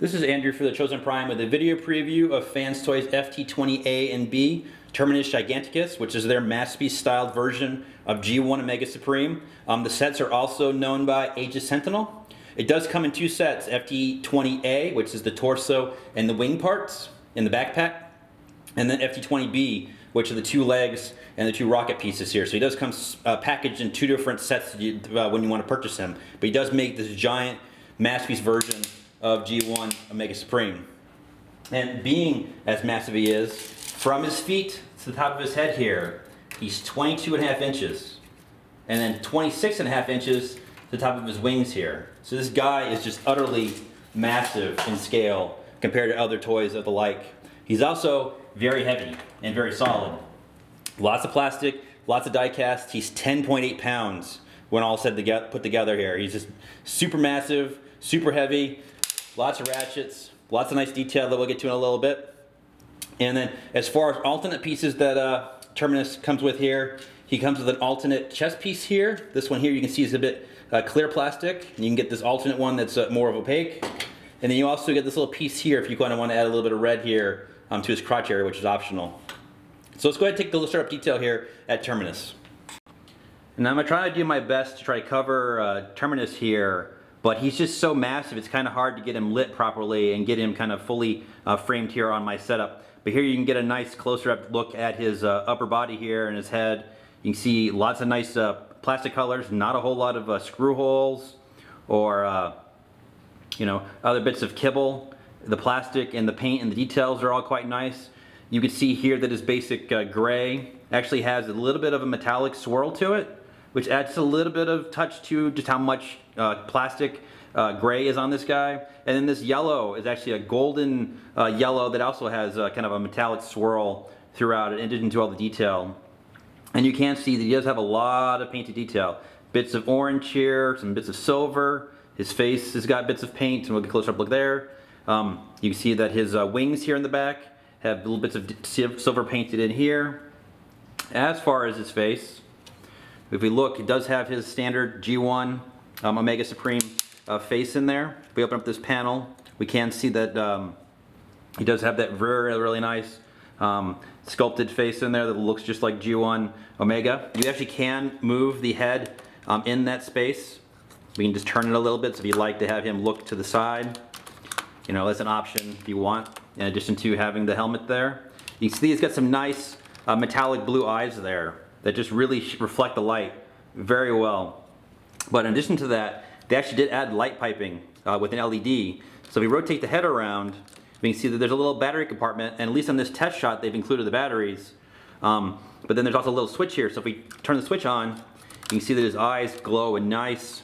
This is Andrew for The Chosen Prime with a video preview of Fans Toys FT20A and B Terminus Giganticus, which is their masterpiece styled version of G1 Omega Supreme. The sets are also known by Aegis Sentinel. It does come in two sets, FT20A, which is the torso and the wing parts in the backpack, and then FT20B, which are the two legs and the two rocket pieces here. So he does come packaged in two different sets when you want to purchase him. But he does make this giant masterpiece version of G1 Omega Supreme. And being as massive he is, from his feet to the top of his head here, he's 22.5 inches. And then 26.5 inches to the top of his wings here. So this guy is just utterly massive in scale compared to other toys of the like. He's also very heavy and very solid. Lots of plastic, lots of die cast. He's 10.8 pounds when all said put together here. He's just super massive, super heavy, lots of ratchets, lots of nice detail that we'll get to in a little bit. And then as far as alternate pieces that Terminus comes with here, he comes with an alternate chest piece here. This one here you can see is a bit clear plastic. You can get this alternate one that's more of opaque. And then you also get this little piece here if you kind of want to add a little bit of red here to his crotch area, which is optional. So let's go ahead and take a look at detail here at Terminus. And I'm going to try to do my best to try to cover Terminus here, but he's just so massive it's kind of hard to get him lit properly and get him kind of fully framed here on my setup. But here you can get a nice closer up look at his upper body here and his head. You can see lots of nice plastic colors, not a whole lot of screw holes or you know, other bits of kibble. The plastic and the paint and the details are all quite nice. You can see here that his basic gray actually has a little bit of a metallic swirl to it, which adds a little bit of touch to just how much plastic gray is on this guy. And then this yellow is actually a golden yellow that also has kind of a metallic swirl throughout it, in addition to all the detail. And you can see that he does have a lot of painted detail. Bits of orange here, some bits of silver. His face has got bits of paint, and we'll get a closer up look there. You can see that his wings here in the back have little bits of silver painted in here. As far as his face, if we look, it does have his standard G1 Omega Supreme face in there. If we open up this panel, we can see that he does have that really nice sculpted face in there that looks just like G1 Omega. You actually can move the head in that space. We can just turn it a little bit, so if you'd like to have him look to the side, you know, that's an option if you want, in addition to having the helmet there. You can see he's got some nice metallic blue eyes there that just really reflect the light very well. But in addition to that, they actually did add light piping with an LED. So if we rotate the head around, we can see that there's a little battery compartment, and at least on this test shot they've included the batteries. But then there's also a little switch here, so if we turn the switch on, you can see that his eyes glow a nice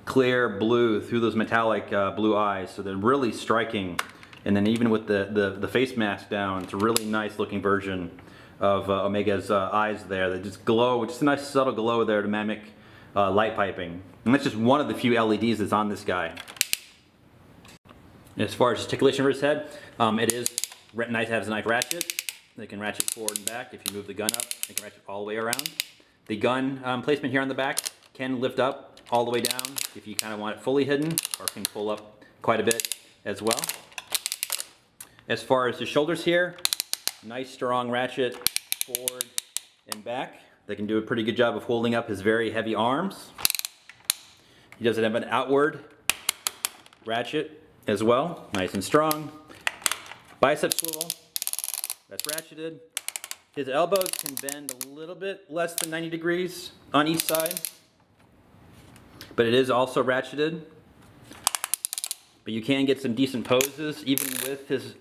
clear blue through those metallic blue eyes, so they're really striking. And then even with the face mask down, it's a really nice looking version of Omega's eyes there that just glow, just a nice subtle glow there to mimic light piping. And that's just one of the few LEDs that's on this guy. As far as articulation for his head, it is nice to have a nice ratchet. They can ratchet forward and back. If you move the gun up, they can ratchet all the way around. The gun placement here on the back can lift up all the way down if you kind of want it fully hidden, or can pull up quite a bit as well. As far as the shoulders here, nice strong ratchet forward and back. They can do a pretty good job of holding up his very heavy arms. He does have an outward ratchet as well, nice and strong. Bicep swivel, that's ratcheted. His elbows can bend a little bit less than 90 degrees on each side, but it is also ratcheted. But you can get some decent poses even with his,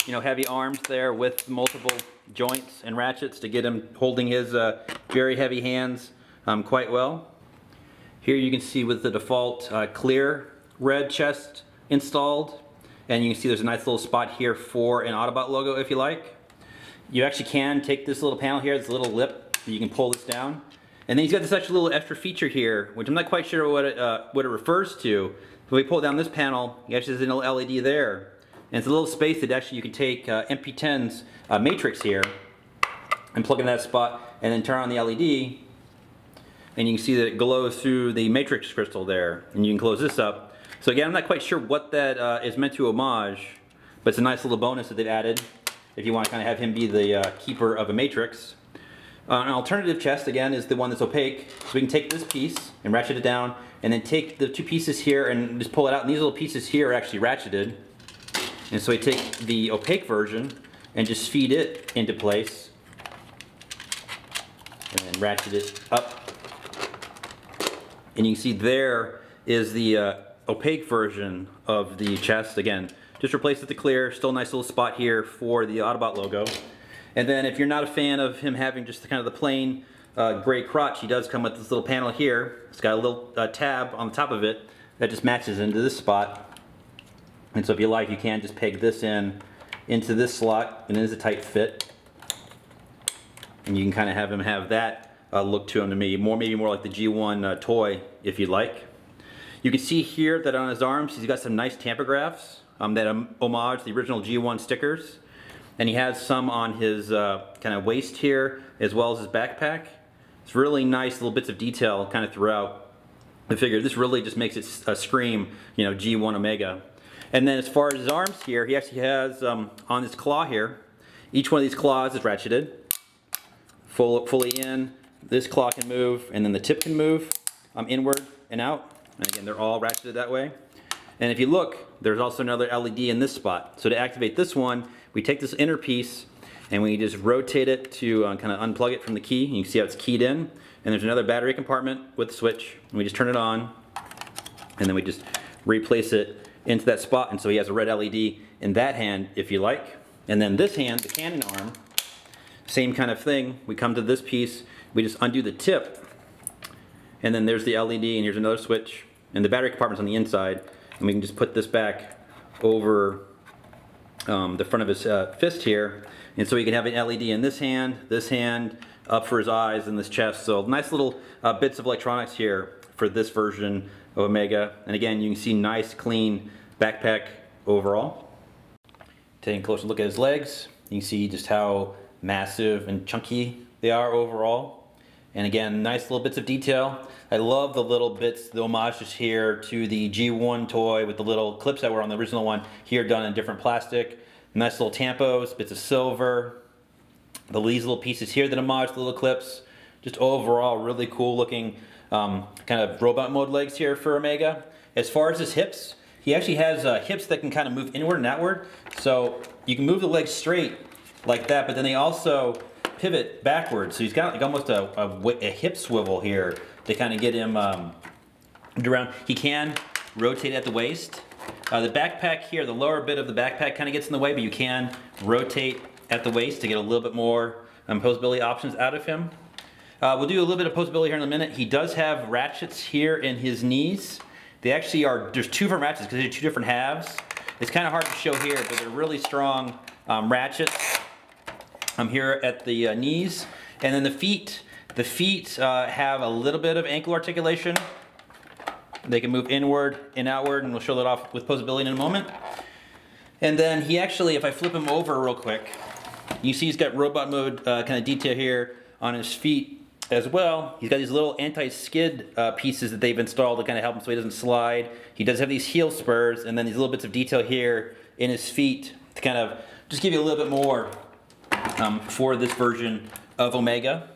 you know, heavy arms there, with multiple joints and ratchets to get him holding his very heavy hands quite well. Here you can see with the default clear red chest installed, and you can see there's a nice little spot here for an Autobot logo if you like. You actually can take this little panel here, this little lip, you can pull this down. And then he's got this extra little extra feature here, which I'm not quite sure what it refers to. If we pull down this panel, you actually there's an LED there. And it's a little space that actually you can take MP10's matrix here and plug in that spot and then turn on the LED, and you can see that it glows through the matrix crystal there. And you can close this up So again, I'm not quite sure what that is meant to homage, but it's a nice little bonus that they've added if you want to kind of have him be the keeper of a matrix. An alternative chest, again, is the one that's opaque. So we can take this piece and ratchet it down, and then take the two pieces here and just pull it out. And these little pieces here are actually ratcheted. And so we take the opaque version and just feed it into place, and then ratchet it up. And you can see there is the opaque version of the chest. Again, just replace it to clear. Still a nice little spot here for the Autobot logo. And then if you're not a fan of him having just the kind of the plain gray crotch, he does come with this little panel here. It's got a little tab on the top of it that just matches into this spot. And so if you like, you can just peg this into this slot, and it is a tight fit. And you can kind of have him have that look to him to me. Maybe more like the G1 toy, if you'd like. You can see here that on his arms, he's got some nice tampographs that homage the original G1 stickers. And he has some on his kind of waist here, as well as his backpack. It's really nice little bits of detail kind of throughout the figure. This really just makes it scream, you know, G1 Omega. And then as far as his arms here, he actually has on his claw here, each one of these claws is ratcheted, fully in. This claw can move, and then the tip can move inward and out. And again, they're all ratcheted that way. And if you look, there's also another LED in this spot. So to activate this one, we take this inner piece and we just rotate it to kind of unplug it from the key. You can see how it's keyed in. And there's another battery compartment with the switch. And we just turn it on, and then we just replace it into that spot. And so he has a red LED in that hand, if you like. And then this hand, the Canon arm, same kind of thing. We come to this piece, we just undo the tip, and then there's the LED, and here's another switch. And the battery compartment's on the inside. And we can just put this back over the front of his fist here. And so you can have an LED in this hand, up for his eyes, and this chest. So nice little bits of electronics here for this version of Omega. And again, you can see nice, clean backpack overall. Taking a closer look at his legs, you can see just how massive and chunky they are overall. And again, nice little bits of detail. I love the little bits, the homages here to the G1 toy with the little clips that were on the original one, here done in different plastic. Nice little tampos, bits of silver. These little pieces here that homage the little clips. Just overall really cool looking kind of robot mode legs here for Omega. As far as his hips, he actually has hips that can kind of move inward and outward. So you can move the legs straight like that, but then they also pivot backwards. So he's got like almost a hip swivel here to kind of get him around. He can rotate at the waist. The backpack here, the lower bit of the backpack kind of gets in the way, but you can rotate at the waist to get a little bit more posability options out of him. We'll do a little bit of posability here in a minute. He does have ratchets here in his knees. They actually are, there's two different ratchets because they're two different halves. It's kind of hard to show here, but they're really strong ratchets here at the knees. And then the feet have a little bit of ankle articulation. They can move inward and outward, and we'll show that off with posability in a moment. And then he actually, if I flip him over real quick, you see he's got robot mode kind of detail here on his feet as well. He's got these little anti-skid pieces that they've installed to kind of help him so he doesn't slide. He does have these heel spurs, and then these little bits of detail here in his feet to kind of just give you a little bit more for this version of Omega.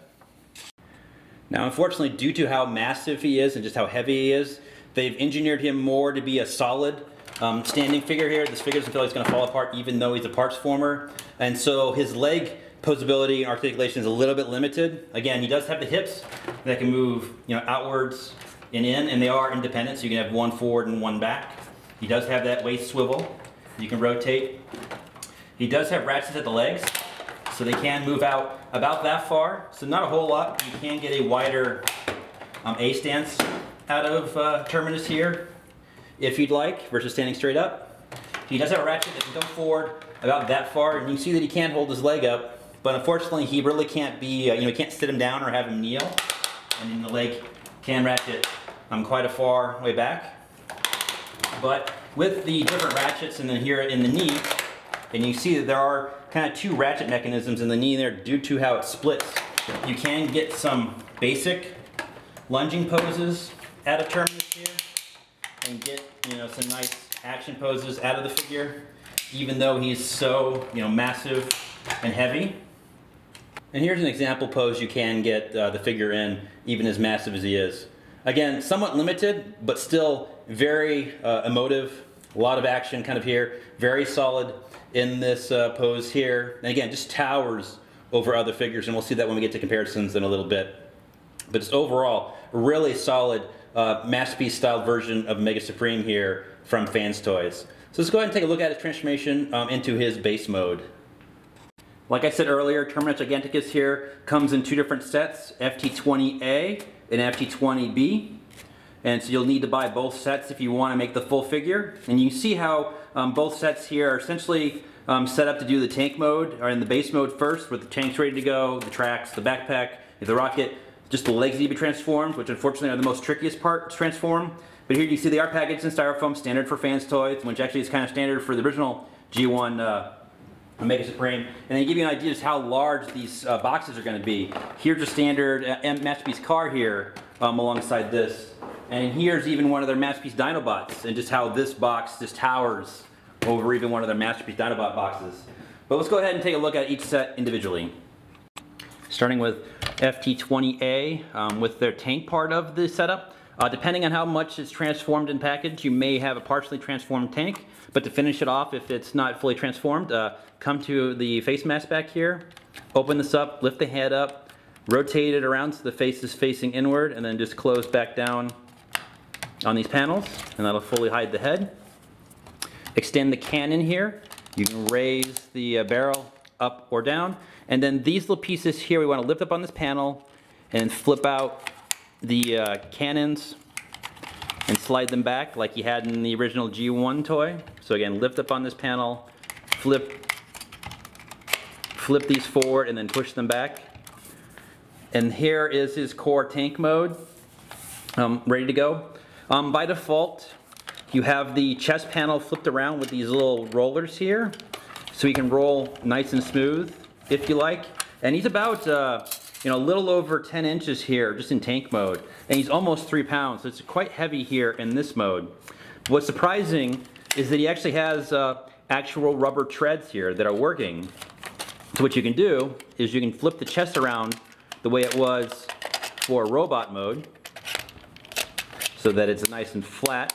Now, unfortunately, due to how massive he is and just how heavy he is, they've engineered him more to be a solid standing figure here. This figure doesn't feel like it's going to fall apart even though he's a parts former. And so his leg posability and articulation is a little bit limited. Again, he does have the hips that can move, you know, outwards and in, and they are independent, so you can have one forward and one back. He does have that waist swivel. You can rotate. He does have ratchets at the legs, so they can move out about that far. So not a whole lot. You can get a wider A stance out of Terminus here, if you'd like, versus standing straight up. He does have a ratchet that can come forward about that far, and you can see that he can hold his leg up, but unfortunately he really can't be, you can't sit him down or have him kneel, and then the leg can ratchet quite a far way back. But with the different ratchets and then here in the knee, and you see that there are kind of two ratchet mechanisms in the knee there due to how it splits. You can get some basic lunging poses out of Terminus here. and get, some nice action poses out of the figure, even though he's so, massive and heavy. And here's an example pose you can get the figure in, even as massive as he is. Again, somewhat limited, but still very emotive. A lot of action kind of here. Very solid in this pose here. And again, just towers over other figures, and we'll see that when we get to comparisons in a little bit. But just overall, really solid Masterpiece styled version of Mega Supreme here from Fans Toys. So let's go ahead and take a look at his transformation into his base mode. Like I said earlier, Terminus Giganticus here comes in two different sets, FT20A and FT20B. And so you'll need to buy both sets if you want to make the full figure. And you can see how both sets here are essentially set up to do the tank mode, or in the base mode first, with the tanks ready to go, the tracks, the backpack, the rocket, just the legs need to be transformed, which unfortunately are the most trickiest part to transform. But here you see they are packaged in styrofoam, standard for Fans Toys, which actually is kind of standard for the original G1 Mega Supreme. And they give you an idea just how large these boxes are going to be. Here's a standard Masterpiece car here alongside this. And here's even one of their Masterpiece Dinobots, and just how this box just towers over even one of their Masterpiece Dinobot boxes. But let's go ahead and take a look at each set individually. Starting with FT20A with their tank part of the setup. Depending on how much it's transformed and packaged, you may have a partially transformed tank. But to finish it off, if it's not fully transformed, come to the face mask back here, open this up, lift the head up, rotate it around so the face is facing inward, and then just close back down on these panels, and that'll fully hide the head. Extend the cannon here. You can raise the barrel up or down. And then these little pieces here, we want to lift up on this panel and flip out the cannons and slide them back like you had in the original G1 toy. So again, lift up on this panel, flip these forward, and then push them back. And here is his core tank mode, ready to go. By default, you have the chest panel flipped around with these little rollers here, so he can roll nice and smooth if you like. And he's about a little over 10 inches here, just in tank mode, and he's almost 3 pounds, so it's quite heavy here in this mode. What's surprising is that he actually has actual rubber treads here that are working. So what you can do is you can flip the chest around the way it was for robot mode, so that it's nice and flat.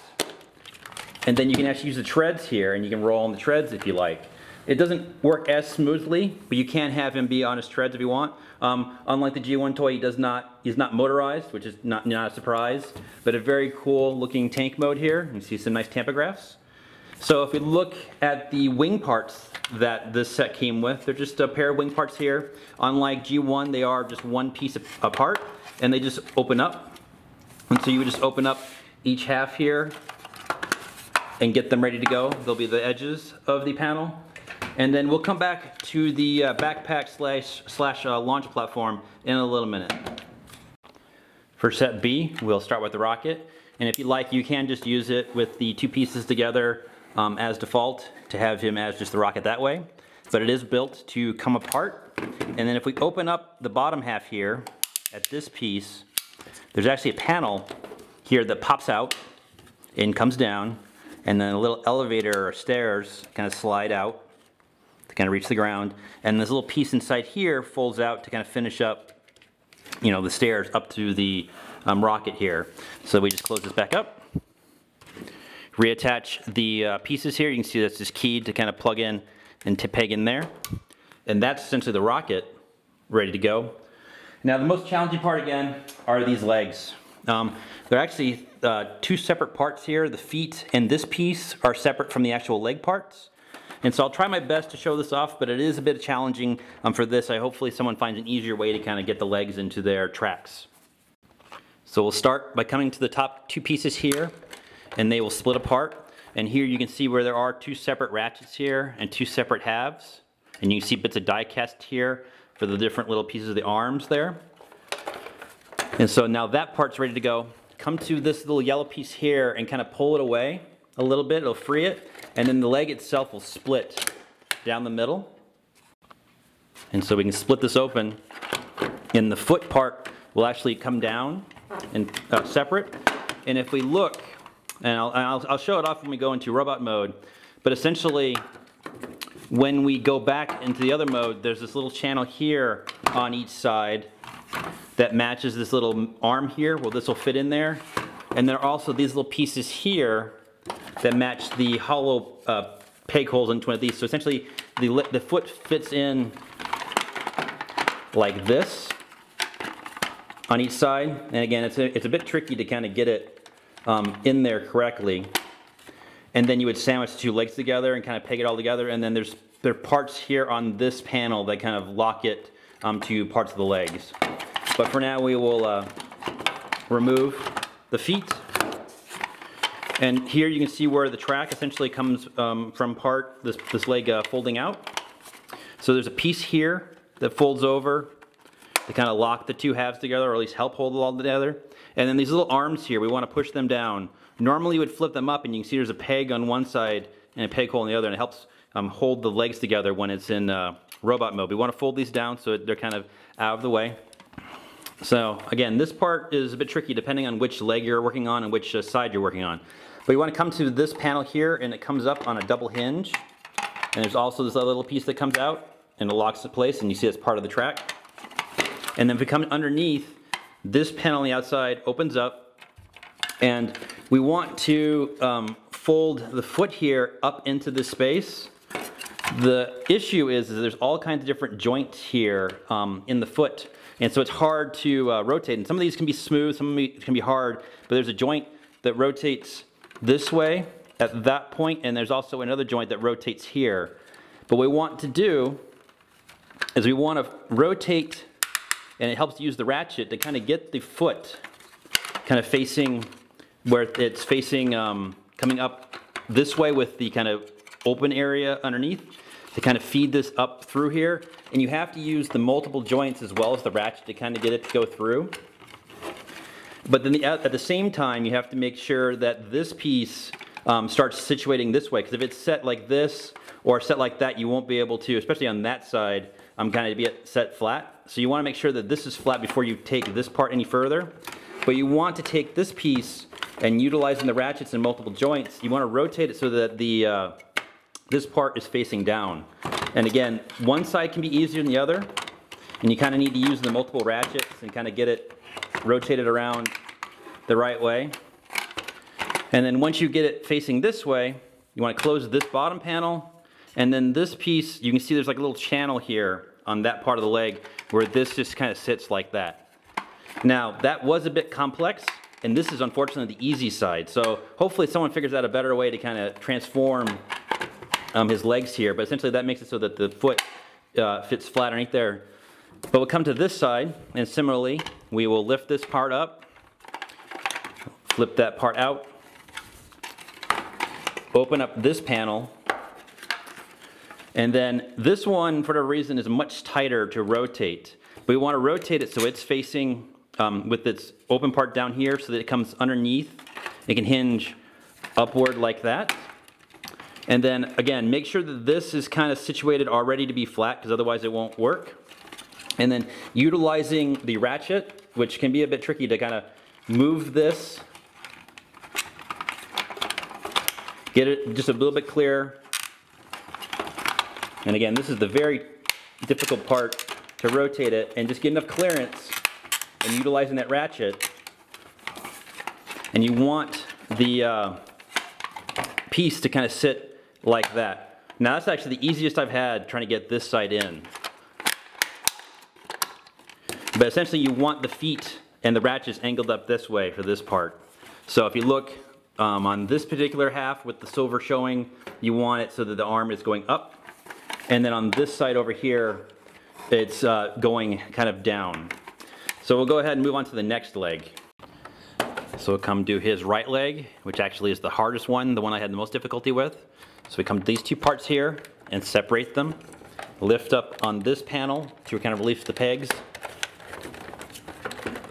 And then you can actually use the treads here, and you can roll on the treads if you like. It doesn't work as smoothly, but you can have him be on his treads if you want. Unlike the G1 toy, he's not motorized, which is not a surprise, but a very cool looking tank mode here. You see some nice tachographs. So if we look at the wing parts that this set came with, they're just a pair of wing parts here. Unlike G1, they are just one piece apart, and they just open up. And so you would just open up each half here and get them ready to go. They'll be the edges of the panel. And then we'll come back to the backpack slash launch platform in a little minute. For set B, we'll start with the rocket. And if you like, you can just use it with the two pieces together as default to have him as just the rocket that way. But it is built to come apart. And then if we open up the bottom half here at this piece, there's actually a panel here that pops out and comes down, and then a little elevator or stairs kind of slide out to kind of reach the ground, and this little piece inside here folds out to kind of finish up, the stairs up to the rocket here. So we just close this back up, reattach the pieces here. You can see that's just keyed to kind of plug in and to peg in there, and that's essentially the rocket ready to go. Now the most challenging part again are these legs. They're actually two separate parts here. The feet and this piece are separate from the actual leg parts. And so I'll try my best to show this off, but it is a bit challenging for this. Hopefully someone finds an easier way to kind of get the legs into their tracks. So we'll start by coming to the top two pieces here, and they will split apart. And here you can see where there are two separate ratchets here and two separate halves. And you can see bits of die cast here for the different little pieces of the arms there. And so now that part's ready to go. Come to this little yellow piece here and kind of pull it away a little bit. It'll free it, and then the leg itself will split down the middle. And so we can split this open, and the foot part will actually come down and separate. And if we look and I'll show it off when we go into robot mode, but essentially when we go back into the other mode, there's this little channel here on each side that matches this little arm here. Well, this will fit in there. And there are also these little pieces here that match the hollow peg holes into one of these. So essentially the foot fits in like this on each side. And again, it's a bit tricky to kind of get it in there correctly. And then you would sandwich the two legs together and kind of peg it all together. And then there are parts here on this panel that kind of lock it to parts of the legs. But for now, we will remove the feet. And here you can see where the track essentially comes from this leg folding out. So there's a piece here that folds over to kind of lock the two halves together, or at least help hold it all together. And then these little arms here, we want to push them down. Normally you would flip them up and you can see there's a peg on one side and a peg hole on the other, and it helps hold the legs together when it's in robot mode. We want to fold these down so they're kind of out of the way. So again, this part is a bit tricky depending on which leg you're working on and which side you're working on. But you want to come to this panel here, and it comes up on a double hinge. And there's also this other little piece that comes out and it locks in place, and you see it's part of the track. And then if we come underneath, this panel on the outside opens up, and we want to fold the foot here up into this space. The issue is there's all kinds of different joints here in the foot, and so it's hard to rotate. And some of these can be smooth, some of these can be hard, but there's a joint that rotates this way at that point, and there's also another joint that rotates here. But what we want to do is we want to rotate, and it helps to use the ratchet to kind of get the foot kind of facing where it's facing, coming up this way with the kind of open area underneath to kind of feed this up through here. And you have to use the multiple joints as well as the ratchet to kind of get it to go through. But then at the same time, you have to make sure that this piece starts situating this way, because if it's set like this or set like that, you won't be able to, especially on that side, kind of be set flat. So you want to make sure that this is flat before you take this part any further. But you want to take this piece, and utilizing the ratchets and multiple joints, you want to rotate it so that this part is facing down. And again, one side can be easier than the other, and you kind of need to use the multiple ratchets and kind of get it rotated around the right way. And then once you get it facing this way, you want to close this bottom panel, and then this piece, you can see there's like a little channel here on that part of the leg where this just kind of sits like that. Now, that was a bit complex, and this is unfortunately the easy side. So hopefully someone figures out a better way to kind of transform his legs here, but essentially that makes it so that the foot fits flat underneath there. But we'll come to this side, and similarly, we will lift this part up, flip that part out, open up this panel, and then this one, for whatever reason, is much tighter to rotate. We want to rotate it so it's facing with its open part down here so that it comes underneath. It can hinge upward like that. And then again, make sure that this is kind of situated already to be flat, because otherwise it won't work. And then utilizing the ratchet, which can be a bit tricky to kind of move this, get it just a little bit clearer. And again, this is the very difficult part, to rotate it and just get enough clearance and utilizing that ratchet. And you want the piece to kind of sit like that. Now that's actually the easiest I've had trying to get this side in. But essentially you want the feet and the ratchets angled up this way for this part. So if you look on this particular half with the silver showing, you want it so that the arm is going up. And then on this side over here, it's going kind of down. So we'll go ahead and move on to the next leg. So we'll come do his right leg, which actually is the hardest one, the one I had the most difficulty with. So we come to these two parts here and separate them. Lift up on this panel to kind of release the pegs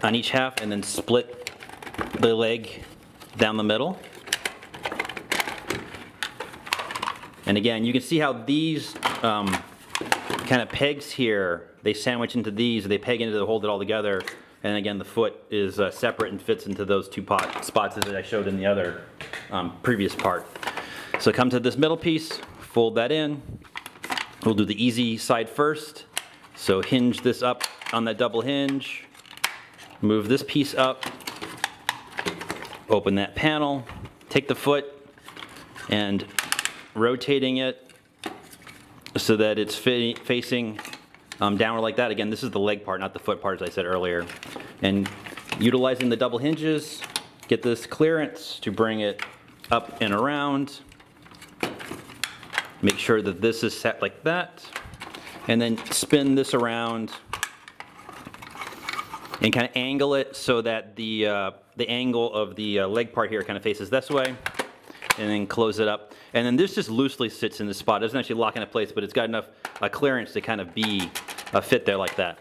on each half, and then split the leg down the middle. And again, you can see how these kind of pegs here, they sandwich into these, they peg into to hold it all together. And again, the foot is separate and fits into those two spots that I showed in the other previous part. So come to this middle piece, fold that in. We'll do the easy side first. So hinge this up on that double hinge, move this piece up, open that panel, take the foot and rotating it so that it's facing downward like that. Again, this is the leg part, not the foot part, as I said earlier. And utilizing the double hinges, get this clearance to bring it up and around. Make sure that this is set like that. And then spin this around and kind of angle it so that the angle of the leg part here kind of faces this way. And then close it up. And then this just loosely sits in the spot. It doesn't actually lock into place, but it's got enough clearance to kind of be fit there like that.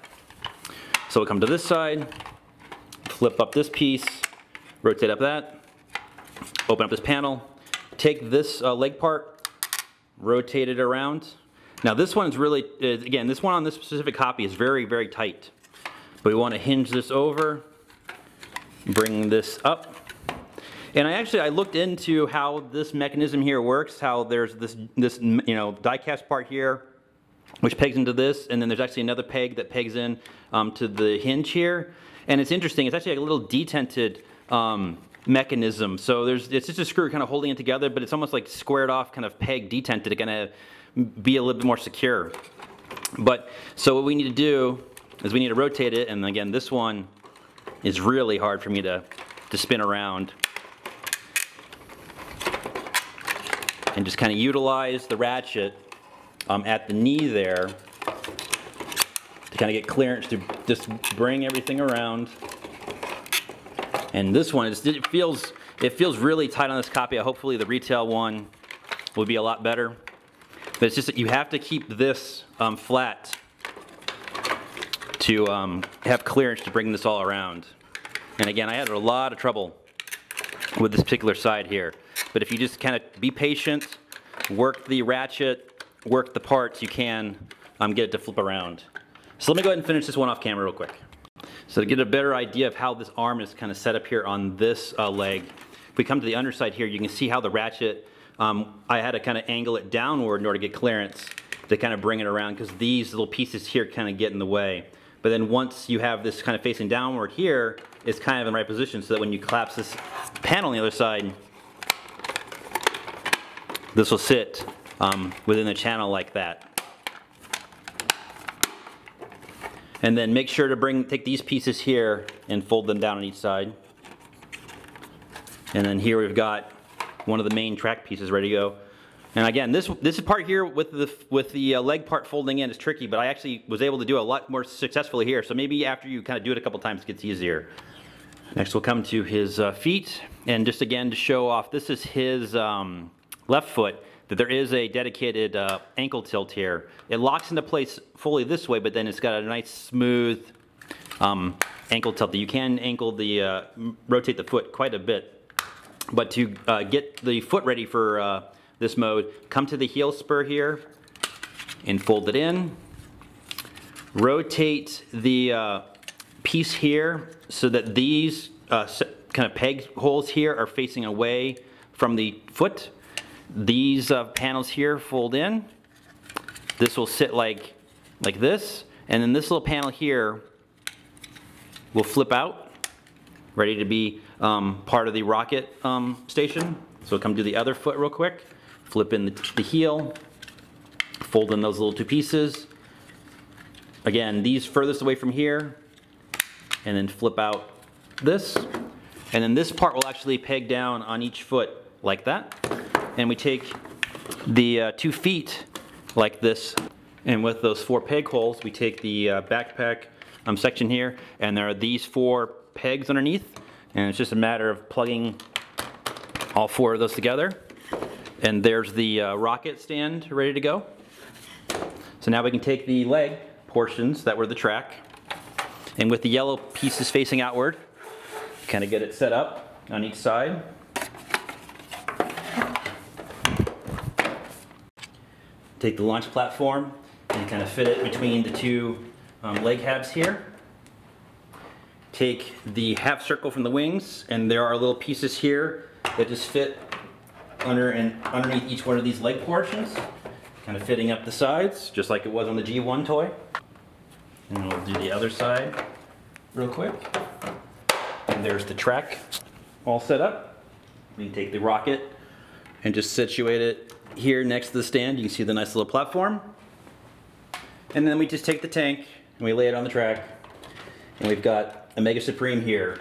So we'll come to this side, flip up this piece, rotate up that, open up this panel, take this leg part, rotate it around. Now this one's really, again, this one on this specific copy is very, very tight. But we want to hinge this over, bring this up. And I looked into how this mechanism here works, how there's this die cast part here, which pegs into this, and then there's actually another peg that pegs in to the hinge here. And it's interesting, it's actually like a little detented mechanism. So it's just a screw kind of holding it together, but it's almost like squared off kind of peg detented to kind of be a little bit more secure. But so what we need to do is we need to rotate it, and again, this one is really hard for me to spin around. And just kind of utilize the ratchet at the knee there to kind of get clearance to just bring everything around. And this one, it feels really tight on this copy. Hopefully the retail one will be a lot better. But it's just that you have to keep this flat to have clearance to bring this all around. And again, I had a lot of trouble with this particular side here. But if you just kind of be patient, work the ratchet, work the parts, you can get it to flip around. So let me go ahead and finish this one off camera real quick. So to get a better idea of how this arm is kind of set up here on this leg, if we come to the underside here, you can see how the ratchet, I had to kind of angle it downward in order to get clearance to kind of bring it around, because these little pieces here kind of get in the way. But then once you have this kind of facing downward here, it's kind of in the right position so that when you collapse this panel on the other side, this will sit within the channel like that. And then make sure to take these pieces here and fold them down on each side. And then here we've got one of the main track pieces ready to go. And again, this part here with the leg part folding in is tricky, but I actually was able to do a lot more successfully here. So maybe after you kind of do it a couple times, it gets easier. Next we'll come to his feet. And just again to show off, this is his left foot, that there is a dedicated ankle tilt here. It locks into place fully this way, but then it's got a nice smooth ankle tilt that you can rotate the foot quite a bit. But to get the foot ready for this mode, come to the heel spur here and fold it in. Rotate the piece here so that these kind of peg holes here are facing away from the foot. These panels here fold in. This will sit like this, and then this little panel here will flip out, ready to be part of the rocket station. So come to the other foot real quick, flip in the heel, fold in those little two pieces. Again, these furthest away from here, and then flip out this. And then this part will actually peg down on each foot like that. And we take the 2 feet like this, and with those 4 peg holes, we take the backpack section here, and there are these 4 pegs underneath, and it's just a matter of plugging all 4 of those together. And there's the rocket stand ready to go. So now we can take the leg portions that were the track, and with the yellow pieces facing outward, kind of get it set up on each side. Take the launch platform and kind of fit it between the 2 leg halves here. Take the half circle from the wings, and there are little pieces here that just fit underneath each one of these leg portions, kind of fitting up the sides, just like it was on the G1 toy. And we'll do the other side real quick. And there's the track all set up. We can take the rocket and just situate it here next to the stand. You can see the nice little platform. And then we just take the tank and we lay it on the track. And we've got a Mega Supreme here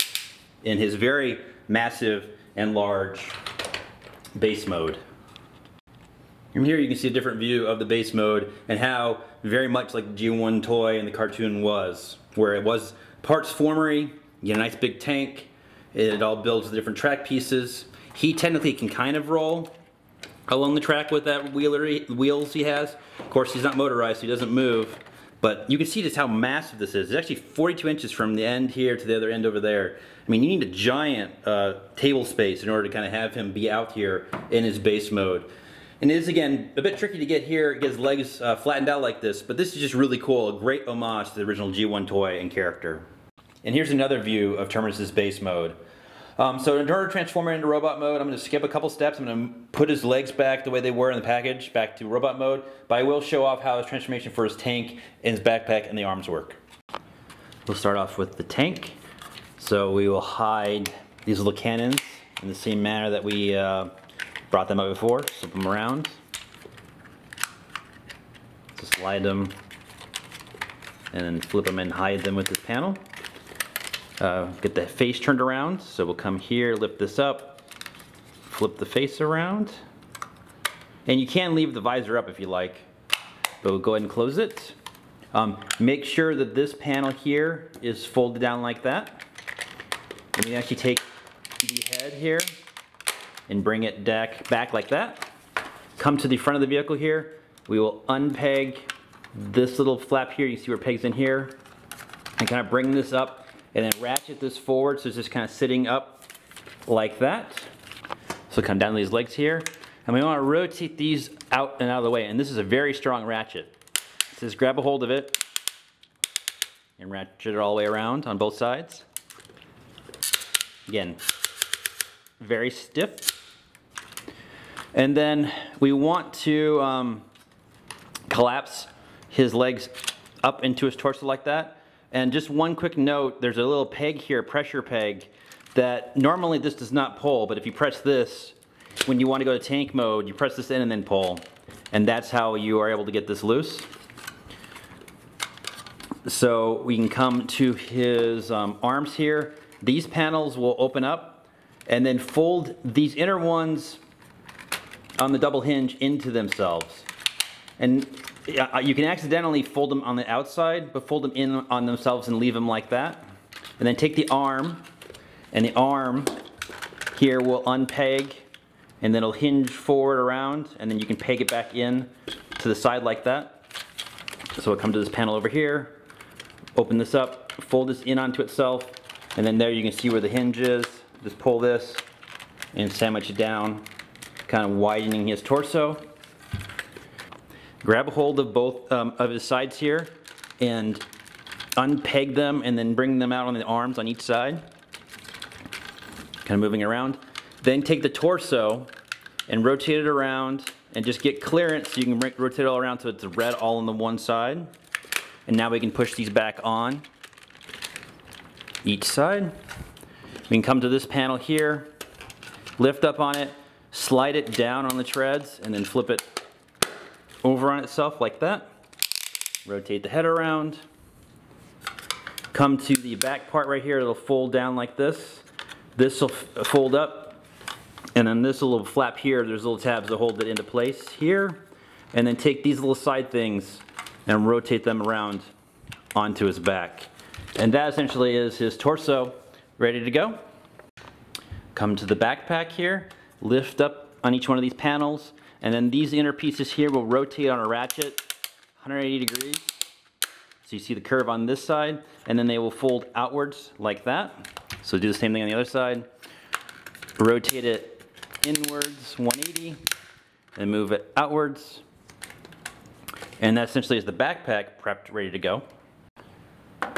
in his very massive and large base mode. From here you can see a different view of the base mode and how very much like the G1 toy and the cartoon was, where it was parts formery, you get a nice big tank, it all builds the different track pieces. He technically can kind of roll along the track with that wheels he has. Of course he's not motorized, so he doesn't move, but you can see just how massive this is. It's actually 42 inches from the end here to the other end over there. I mean, you need a giant table space in order to kind of have him be out here in his base mode. And it is, again, a bit tricky to get here, get his legs flattened out like this, but this is just really cool, a great homage to the original G1 toy and character. And here's another view of Terminus's base mode. So in order to transform him into robot mode, I'm going to skip a couple steps. I'm going to put his legs back the way they were in the package, back to robot mode, but I will show off how his transformation for his tank and his backpack and the arms work. We'll start off with the tank. So we will hide these little cannons in the same manner that we brought them up before. Flip them around. Just slide them and then flip them and hide them with this panel. Get the face turned around. So we'll come here, lift this up, flip the face around. And you can leave the visor up if you like, but we'll go ahead and close it. Make sure that this panel here is folded down like that. And we can actually take the head here and bring it back like that. Come to the front of the vehicle here. We will unpeg this little flap here. You see where it pegs in here. And kind of bring this up and then ratchet this forward so it's just kind of sitting up like that. So come down to these legs here. And we want to rotate these out and out of the way. And this is a very strong ratchet. So just grab a hold of it and ratchet it all the way around on both sides. Again, very stiff. And then we want to collapse his legs up into his torso like that. And just one quick note, there's a little peg here, pressure peg, that normally this does not pull, but if you press this, when you want to go to tank mode, you press this in and then pull. And that's how you are able to get this loose. So we can come to his arms here. These panels will open up and then fold these inner ones on the double hinge into themselves. And you can accidentally fold them on the outside, but fold them in on themselves and leave them like that. And then take the arm, and the arm here will unpeg, and then it'll hinge forward around, and then you can peg it back in to the side like that. So we'll come to this panel over here, open this up, fold this in onto itself, and then there you can see where the hinge is. Just pull this and sandwich it down, kind of widening his torso. Grab a hold of both of his sides here and unpeg them and then bring them out on the arms on each side. Kind of moving around. Then take the torso and rotate it around and just get clearance so you can rotate it all around so it's red all on the one side. And now we can push these back on each side. We can come to this panel here, lift up on it, slide it down on the treads, and then flip it over on itself like that. Rotate the head around. Come to the back part right here, it'll fold down like this. This will fold up, and then this little flap here, there's little tabs to hold it into place here. And then take these little side things and rotate them around onto his back. And that essentially is his torso ready to go. Come to the backpack here, lift up on each one of these panels, and then these inner pieces here will rotate on a ratchet 180 degrees. So you see the curve on this side, and then they will fold outwards like that. So do the same thing on the other side. Rotate it inwards 180, and move it outwards. And that essentially is the backpack prepped, ready to go.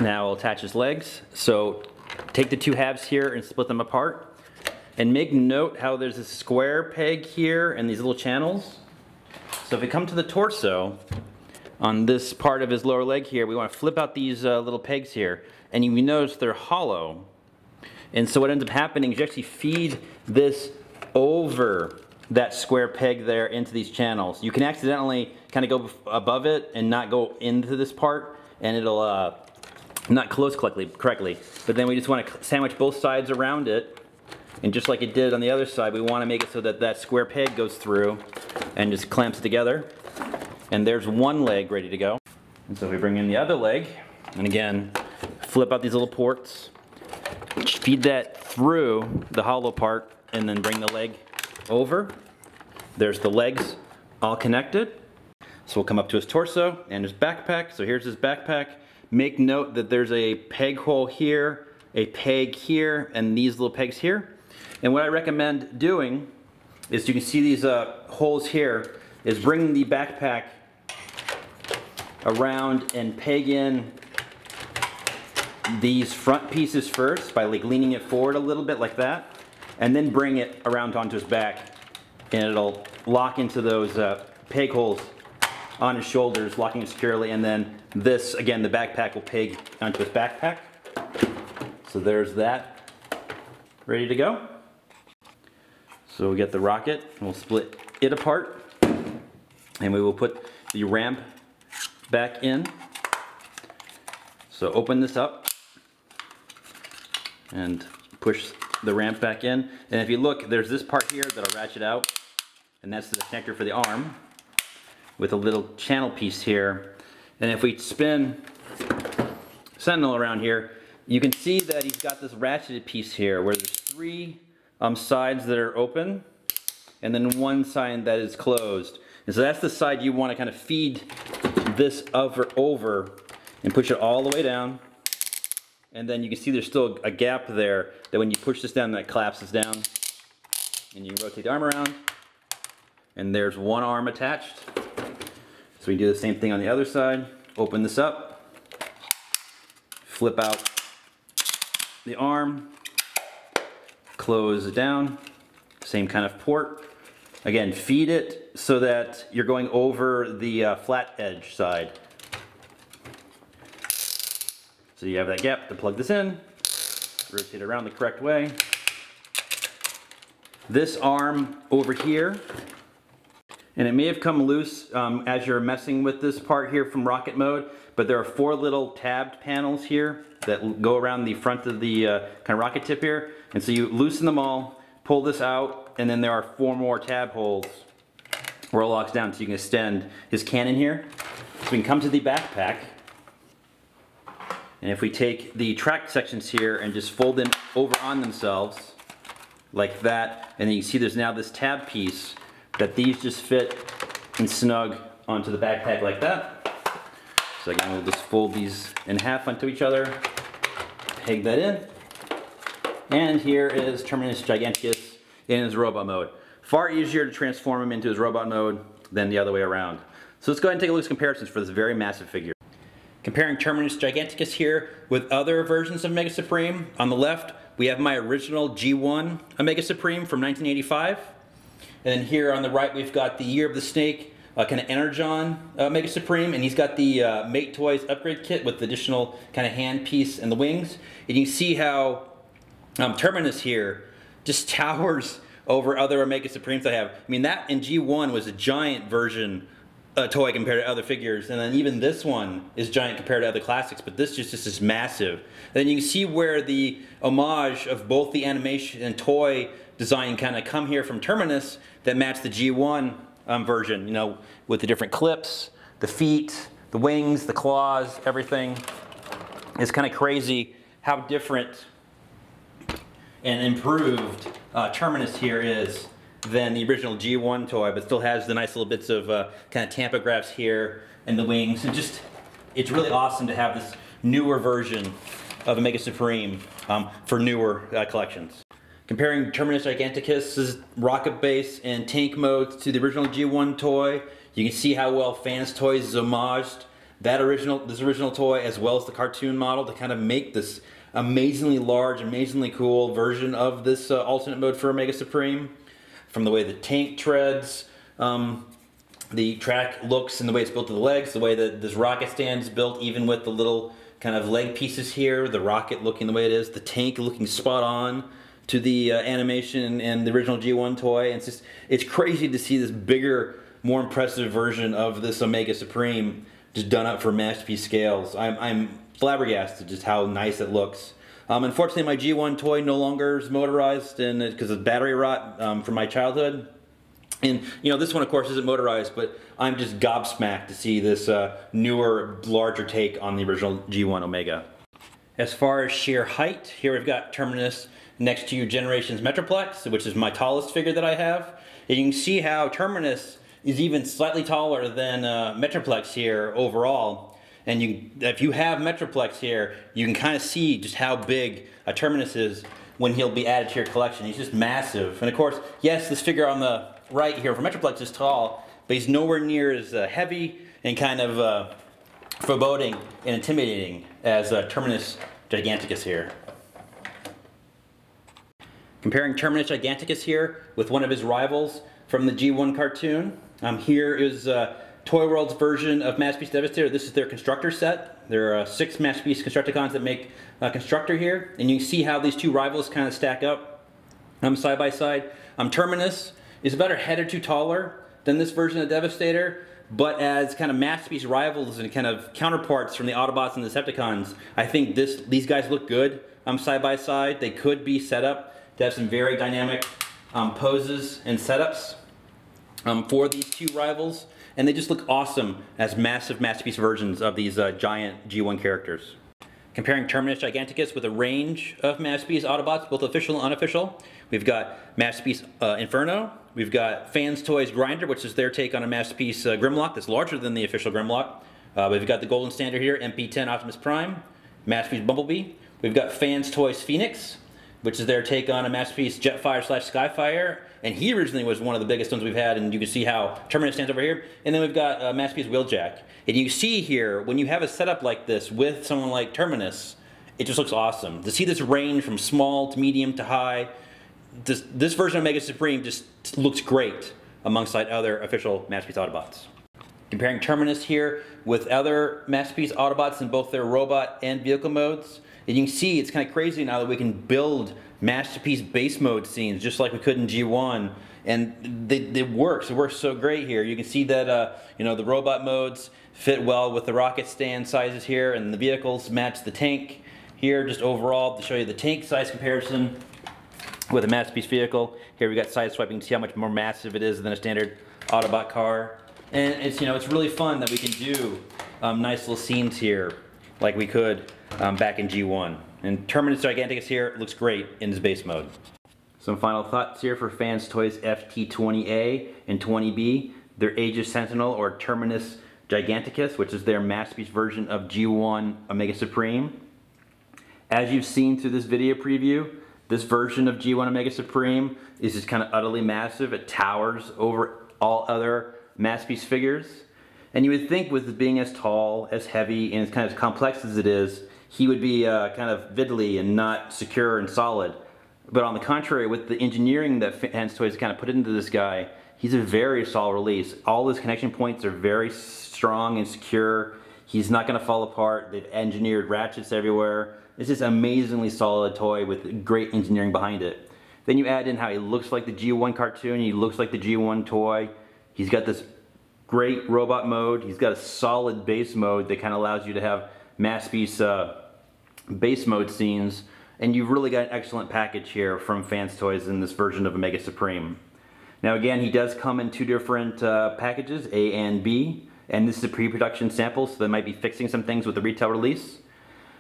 Now I'll attach his legs. So take the two halves here and split them apart. And make note how there's a square peg here and these little channels. So if we come to the torso, on this part of his lower leg here, we want to flip out these little pegs here. And you notice they're hollow. And so what ends up happening is you actually feed this over that square peg there into these channels. You can accidentally kind of go above it and not go into this part, and it'll not close correctly. But then we just want to sandwich both sides around it. And just like it did on the other side, we want to make it so that that square peg goes through and just clamps together. And there's one leg ready to go. And so we bring in the other leg, and again, flip out these little ports, feed that through the hollow part, and then bring the leg over. There's the legs all connected. So we'll come up to his torso and his backpack. So here's his backpack. Make note that there's a peg hole here, a peg here, and these little pegs here. And what I recommend doing is, you can see these holes here, is bring the backpack around and peg in these front pieces first by like leaning it forward a little bit like that, and then bring it around onto his back, and it'll lock into those peg holes on his shoulders, locking it securely. And then this, again, the backpack will peg onto his backpack. So there's that ready to go. So we get the rocket, and we'll split it apart, and we will put the ramp back in. So open this up and push the ramp back in. And if you look, there's this part here that'll ratchet out, and that's the connector for the arm with a little channel piece here. And if we spin Sentinel around here, you can see that he's got this ratcheted piece here where there's three sides that are open and then one side that is closed. And so that's the side you want to kind of feed this over and push it all the way down. And then you can see there's still a gap there that when you push this down, that collapses down. And you rotate the arm around, and there's one arm attached. So we do the same thing on the other side. Open this up, flip out the arm, close it down, same kind of port. Again, feed it so that you're going over the flat edge side. So you have that gap to plug this in, rotate it around the correct way. This arm over here, and it may have come loose as you're messing with this part here from rocket mode, but there are 4 little tabbed panels here that go around the front of the kind of rocket tip here. And so you loosen them all, pull this out, and then there are 4 more tab holes where it locks down so you can extend his cannon here. So we can come to the backpack, and if we take the track sections here and just fold them over on themselves like that, and then you see there's now this tab piece that these just fit and snug onto the backpack like that. So again, we'll just fold these in half onto each other, peg that in, and here is Terminus Giganticus in his robot mode. Far easier to transform him into his robot mode than the other way around. So let's go ahead and take a look at comparisons for this very massive figure. Comparing Terminus Giganticus here with other versions of Mega Supreme. On the left, we have my original G1 Omega Supreme from 1985. And then here on the right, we've got the Year of the Snake, kind of Energon Mega Supreme, and he's got the Mate Toys upgrade kit with the additional kind of hand piece and the wings. And you can see how Terminus here just towers over other Omega Supremes I have. I mean, that in G1 was a giant version toy compared to other figures, and then even this one is giant compared to other classics, but this just is massive. And then you can see where the homage of both the animation and toy design kind of come here from Terminus that match the G1 version, you know, with the different clips, the feet, the wings, the claws, everything. It's kind of crazy how different and improved Terminus here is than the original G1 toy, but still has the nice little bits of kind of tampagraphs here and the wings. And just, it's really awesome to have this newer version of Omega Supreme for newer collections. Comparing Terminus Giganticus's rocket base and tank modes to the original G1 toy, you can see how well Fans Toys is homaged this original toy as well as the cartoon model to kind of make this amazingly large, amazingly cool version of this alternate mode for Omega Supreme. From the way the tank treads, the track looks, and the way it's built to the legs, the way that this rocket stand is built, even with the little kind of leg pieces here, the rocket looking the way it is, the tank looking spot on to the animation and the original G1 toy. And it's crazy to see this bigger, more impressive version of this Omega Supreme just done up for masterpiece scales. I'm flabbergasted just how nice it looks. Unfortunately, my G1 toy no longer is motorized because of battery rot from my childhood. And you know, this one of course isn't motorized, but I'm just gobsmacked to see this newer, larger take on the original G1 Omega. As far as sheer height, here we've got Terminus next to Generations Metroplex, which is my tallest figure that I have. And you can see how Terminus is even slightly taller than Metroplex here overall. And if you have Metroplex here, you can kind of see just how big a Terminus is when he'll be added to your collection. He's just massive. And of course, yes, this figure on the right here for Metroplex is tall, but he's nowhere near as heavy and kind of foreboding and intimidating as Terminus Giganticus here. Comparing Terminus Giganticus here with one of his rivals from the G1 cartoon, here is Toy World's version of Masterpiece Devastator. This is their Constructor set. There are 6 Masterpiece Constructicons that make Constructor here, and you can see how these two rivals kind of stack up side by side. Terminus is about a head or two taller than this version of Devastator, but as kind of Masterpiece rivals and kind of counterparts from the Autobots and the Decepticons, I think these guys look good side by side. They could be set up to have some very dynamic poses and setups for these two rivals. And they just look awesome as massive Masterpiece versions of these giant G1 characters. Comparing Terminus Giganticus with a range of Masterpiece Autobots, both official and unofficial, we've got Masterpiece Inferno, we've got Fans Toys Grinder, which is their take on a Masterpiece Grimlock that's larger than the official Grimlock. We've got the Golden Standard here, MP10 Optimus Prime, Masterpiece Bumblebee. We've got Fans Toys Phoenix, which is their take on a Masterpiece Jetfire / Skyfire. And he originally was one of the biggest ones we've had, and you can see how Terminus stands over here. And then we've got Masterpiece Wheeljack. And you see here, when you have a setup like this with someone like Terminus, it just looks awesome. To see this range from small to medium to high, this version of Omega Supreme just looks great alongside other official Masterpiece Autobots. Comparing Terminus here with other Masterpiece Autobots in both their robot and vehicle modes, and you can see it's kind of crazy now that we can build Masterpiece base mode scenes just like we could in G1, and it works so great here. You can see that you know, the robot modes fit well with the rocket stand sizes here, and the vehicles match the tank here. Just overall, to show you the tank size comparison with a Masterpiece vehicle, here we got side swiping to see how much more massive it is than a standard Autobot car. And it's, you know, it's really fun that we can do nice little scenes here like we could back in G1. And Terminus Giganticus here looks great in his base mode. Some final thoughts here for Fans Toys FT20A and 20B. Their Aegis Sentinel or Terminus Giganticus, which is their Masterpiece version of G1 Omega Supreme. As you've seen through this video preview, this version of G1 Omega Supreme is just kind of utterly massive. It towers over all other Masterpiece figures. And you would think with it being as tall, as heavy, and as kind of as complex as it is, he would be kind of fiddly and not secure and solid. But on the contrary, with the engineering that Fans Toys kind of put into this guy, he's a very solid release. All his connection points are very strong and secure. He's not going to fall apart. They've engineered ratchets everywhere. It's just an amazingly solid toy with great engineering behind it. Then you add in how he looks like the G1 cartoon, he looks like the G1 toy. He's got this great robot mode. He's got a solid base mode that kind of allows you to have Masterpiece base mode scenes. And you've really got an excellent package here from Fans Toys in this version of Omega Supreme. Now again, he does come in 2 different packages, A and B. And this is a pre-production sample, so they might be fixing some things with the retail release.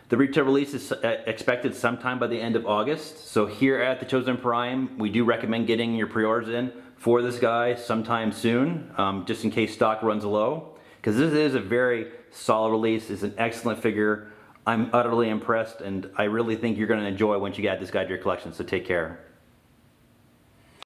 The retail release is expected sometime by the end of August. So here at the Chosen Prime, we do recommend getting your pre-orders in for this guy sometime soon, just in case stock runs low. Because this is a very solid release. It's an excellent figure. I'm utterly impressed, and I really think you're going to enjoy once you add this guy to your collection, so take care.